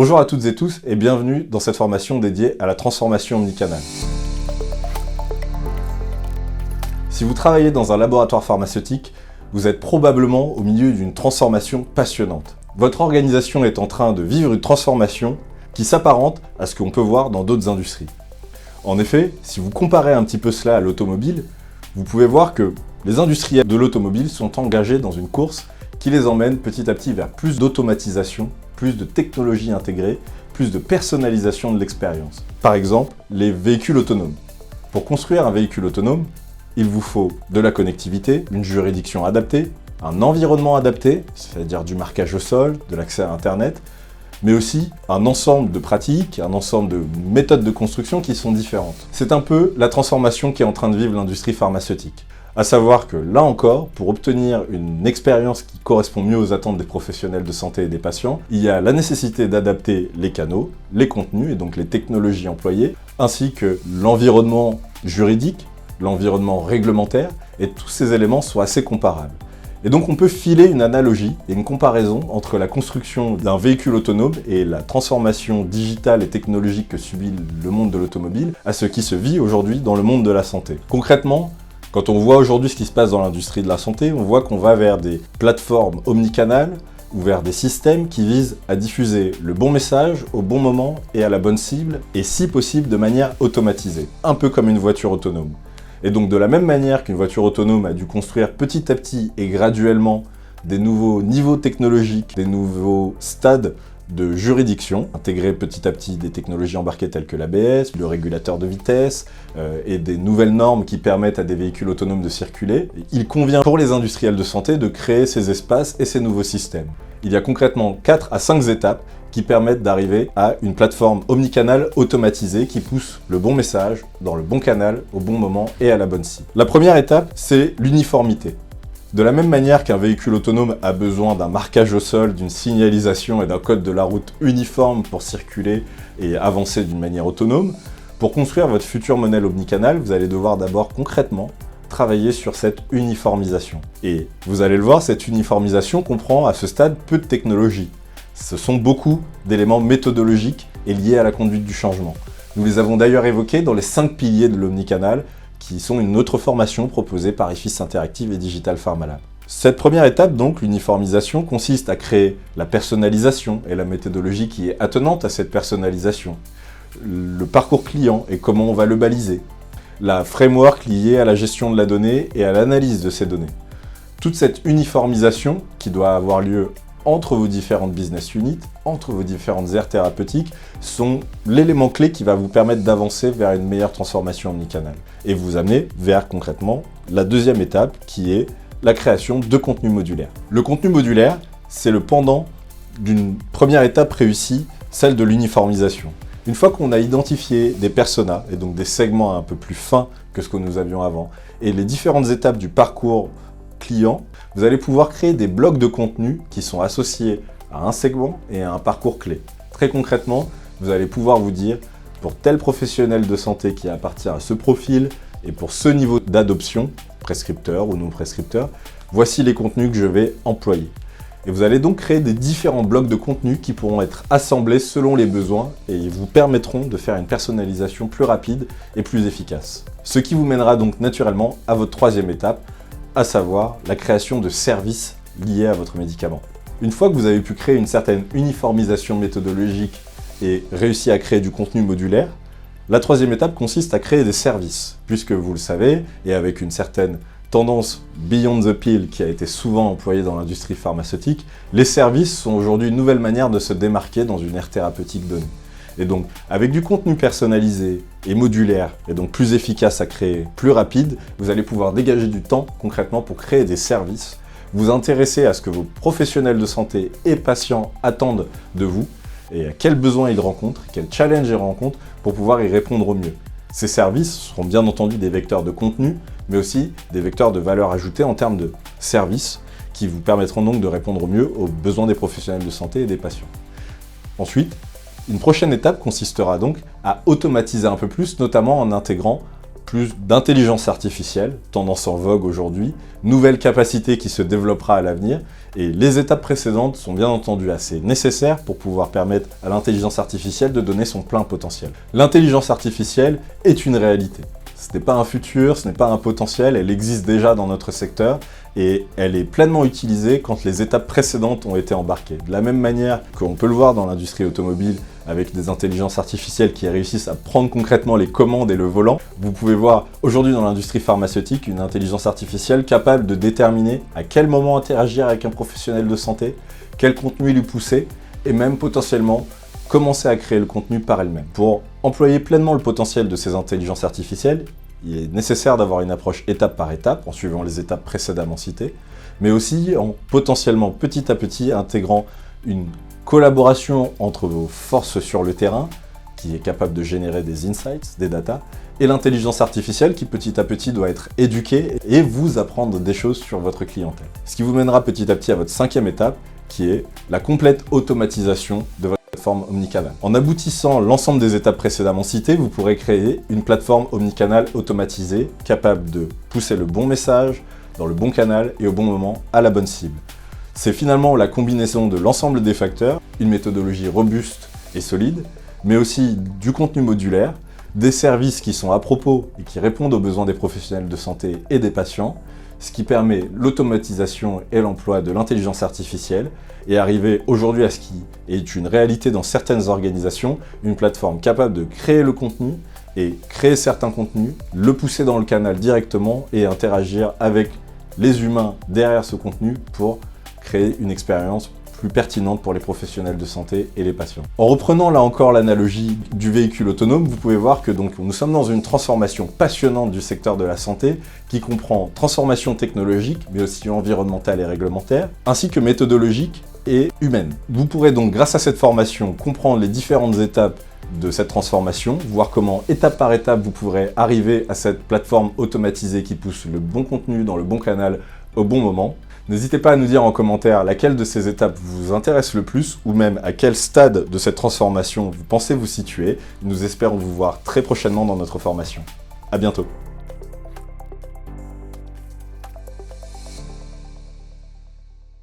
Bonjour à toutes et tous et bienvenue dans cette formation dédiée à la transformation omnicanale. Si vous travaillez dans un laboratoire pharmaceutique, vous êtes probablement au milieu d'une transformation passionnante. Votre organisation est en train de vivre une transformation qui s'apparente à ce qu'on peut voir dans d'autres industries. En effet, si vous comparez un petit peu cela à l'automobile, vous pouvez voir que les industriels de l'automobile sont engagés dans une course qui les emmène petit à petit vers plus d'automatisation, plus de technologie intégrée, plus de personnalisation de l'expérience. Par exemple, les véhicules autonomes. Pour construire un véhicule autonome, il vous faut de la connectivité, une juridiction adaptée, un environnement adapté, c'est-à-dire du marquage au sol, de l'accès à Internet, mais aussi un ensemble de pratiques, un ensemble de méthodes de construction qui sont différentes. C'est un peu la transformation qui est en train de vivre l'industrie pharmaceutique. À savoir que là encore, pour obtenir une expérience qui correspond mieux aux attentes des professionnels de santé et des patients, il y a la nécessité d'adapter les canaux, les contenus et donc les technologies employées, ainsi que l'environnement juridique, l'environnement réglementaire, et tous ces éléments sont assez comparables. Et donc on peut filer une analogie et une comparaison entre la construction d'un véhicule autonome et la transformation digitale et technologique que subit le monde de l'automobile à ce qui se vit aujourd'hui dans le monde de la santé. Concrètement, quand on voit aujourd'hui ce qui se passe dans l'industrie de la santé, on voit qu'on va vers des plateformes omnicanales ou vers des systèmes qui visent à diffuser le bon message au bon moment et à la bonne cible, et si possible de manière automatisée, un peu comme une voiture autonome. Et donc de la même manière qu'une voiture autonome a dû construire petit à petit et graduellement des nouveaux niveaux technologiques, des nouveaux stades de juridiction, intégrer petit à petit des technologies embarquées telles que l'ABS, le régulateur de vitesse et des nouvelles normes qui permettent à des véhicules autonomes de circuler, il convient pour les industriels de santé de créer ces espaces et ces nouveaux systèmes. Il y a concrètement 4 à 5 étapes qui permettent d'arriver à une plateforme omnicanale automatisée qui pousse le bon message dans le bon canal, au bon moment et à la bonne cible. La première étape, c'est l'uniformité. De la même manière qu'un véhicule autonome a besoin d'un marquage au sol, d'une signalisation et d'un code de la route uniforme pour circuler et avancer d'une manière autonome, pour construire votre futur modèle omnicanal, vous allez devoir d'abord concrètement travailler sur cette uniformisation. Et vous allez le voir, cette uniformisation comprend à ce stade peu de technologie. Ce sont beaucoup d'éléments méthodologiques et liés à la conduite du changement. Nous les avons d'ailleurs évoqués dans les 5 piliers de l'omnicanal, qui sont une autre formation proposée par IFIS Interactive et Digital Pharma Lab. Cette première étape, donc, l'uniformisation, consiste à créer la personnalisation et la méthodologie qui est attenante à cette personnalisation, le parcours client et comment on va le baliser, la framework liée à la gestion de la donnée et à l'analyse de ces données. Toute cette uniformisation qui doit avoir lieu entre vos différentes business units, entre vos différentes aires thérapeutiques, sont l'élément clé qui va vous permettre d'avancer vers une meilleure transformation omnicanale et vous amener vers concrètement la deuxième étape qui est la création de contenu modulaire. Le contenu modulaire, c'est le pendant d'une première étape réussie, celle de l'uniformisation. Une fois qu'on a identifié des personas et donc des segments un peu plus fins que ce que nous avions avant et les différentes étapes du parcours client, vous allez pouvoir créer des blocs de contenu qui sont associés à un segment et à un parcours clé. Très concrètement, vous allez pouvoir vous dire, pour tel professionnel de santé qui appartient à ce profil et pour ce niveau d'adoption, prescripteur ou non prescripteur, voici les contenus que je vais employer. Et vous allez donc créer des différents blocs de contenu qui pourront être assemblés selon les besoins et ils vous permettront de faire une personnalisation plus rapide et plus efficace. Ce qui vous mènera donc naturellement à votre troisième étape, à savoir la création de services liés à votre médicament. Une fois que vous avez pu créer une certaine uniformisation méthodologique et réussi à créer du contenu modulaire, la troisième étape consiste à créer des services, puisque vous le savez, et avec une certaine tendance beyond the pill qui a été souvent employée dans l'industrie pharmaceutique, les services sont aujourd'hui une nouvelle manière de se démarquer dans une ère thérapeutique donnée. Et donc, avec du contenu personnalisé et modulaire, et donc plus efficace à créer, plus rapide, vous allez pouvoir dégager du temps concrètement pour créer des services, vous intéresser à ce que vos professionnels de santé et patients attendent de vous, et à quels besoins ils rencontrent, quels challenges ils rencontrent, pour pouvoir y répondre au mieux. Ces services seront bien entendu des vecteurs de contenu, mais aussi des vecteurs de valeur ajoutée en termes de services, qui vous permettront donc de répondre au mieux aux besoins des professionnels de santé et des patients. Ensuite, une prochaine étape consistera donc à automatiser un peu plus, notamment en intégrant plus d'intelligence artificielle, tendance en vogue aujourd'hui, nouvelle capacité qui se développera à l'avenir, et les étapes précédentes sont bien entendu assez nécessaires pour pouvoir permettre à l'intelligence artificielle de donner son plein potentiel. L'intelligence artificielle est une réalité. Ce n'est pas un futur, ce n'est pas un potentiel, elle existe déjà dans notre secteur et elle est pleinement utilisée quand les étapes précédentes ont été embarquées. De la même manière qu'on peut le voir dans l'industrie automobile avec des intelligences artificielles qui réussissent à prendre concrètement les commandes et le volant, vous pouvez voir aujourd'hui dans l'industrie pharmaceutique une intelligence artificielle capable de déterminer à quel moment interagir avec un professionnel de santé, quel contenu lui pousser et même potentiellement commencer à créer le contenu par elle-même. Pour employer pleinement le potentiel de ces intelligences artificielles, il est nécessaire d'avoir une approche étape par étape, en suivant les étapes précédemment citées, mais aussi en potentiellement petit à petit intégrant une collaboration entre vos forces sur le terrain, qui est capable de générer des insights, des data, et l'intelligence artificielle qui petit à petit doit être éduquée et vous apprendre des choses sur votre clientèle. Ce qui vous mènera petit à petit à votre 5e étape, qui est la complète automatisation de votre plateforme omnicanal. En aboutissant l'ensemble des étapes précédemment citées, vous pourrez créer une plateforme omnicanal automatisée capable de pousser le bon message dans le bon canal et au bon moment à la bonne cible. C'est finalement la combinaison de l'ensemble des facteurs, une méthodologie robuste et solide, mais aussi du contenu modulaire, des services qui sont à propos et qui répondent aux besoins des professionnels de santé et des patients, ce qui permet l'automatisation et l'emploi de l'intelligence artificielle et arriver aujourd'hui à ce qui est une réalité dans certaines organisations, une plateforme capable de créer le contenu et créer certains contenus, le pousser dans le canal directement et interagir avec les humains derrière ce contenu pour créer une expérience plus pertinente pour les professionnels de santé et les patients. En reprenant là encore l'analogie du véhicule autonome, vous pouvez voir que donc nous sommes dans une transformation passionnante du secteur de la santé qui comprend transformation technologique, mais aussi environnementale et réglementaire, ainsi que méthodologique et humaine. Vous pourrez donc, grâce à cette formation, comprendre les différentes étapes de cette transformation, voir comment, étape par étape, vous pourrez arriver à cette plateforme automatisée qui pousse le bon contenu dans le bon canal au bon moment. N'hésitez pas à nous dire en commentaire laquelle de ces étapes vous intéresse le plus ou même à quel stade de cette transformation vous pensez vous situer. Nous espérons vous voir très prochainement dans notre formation. À bientôt.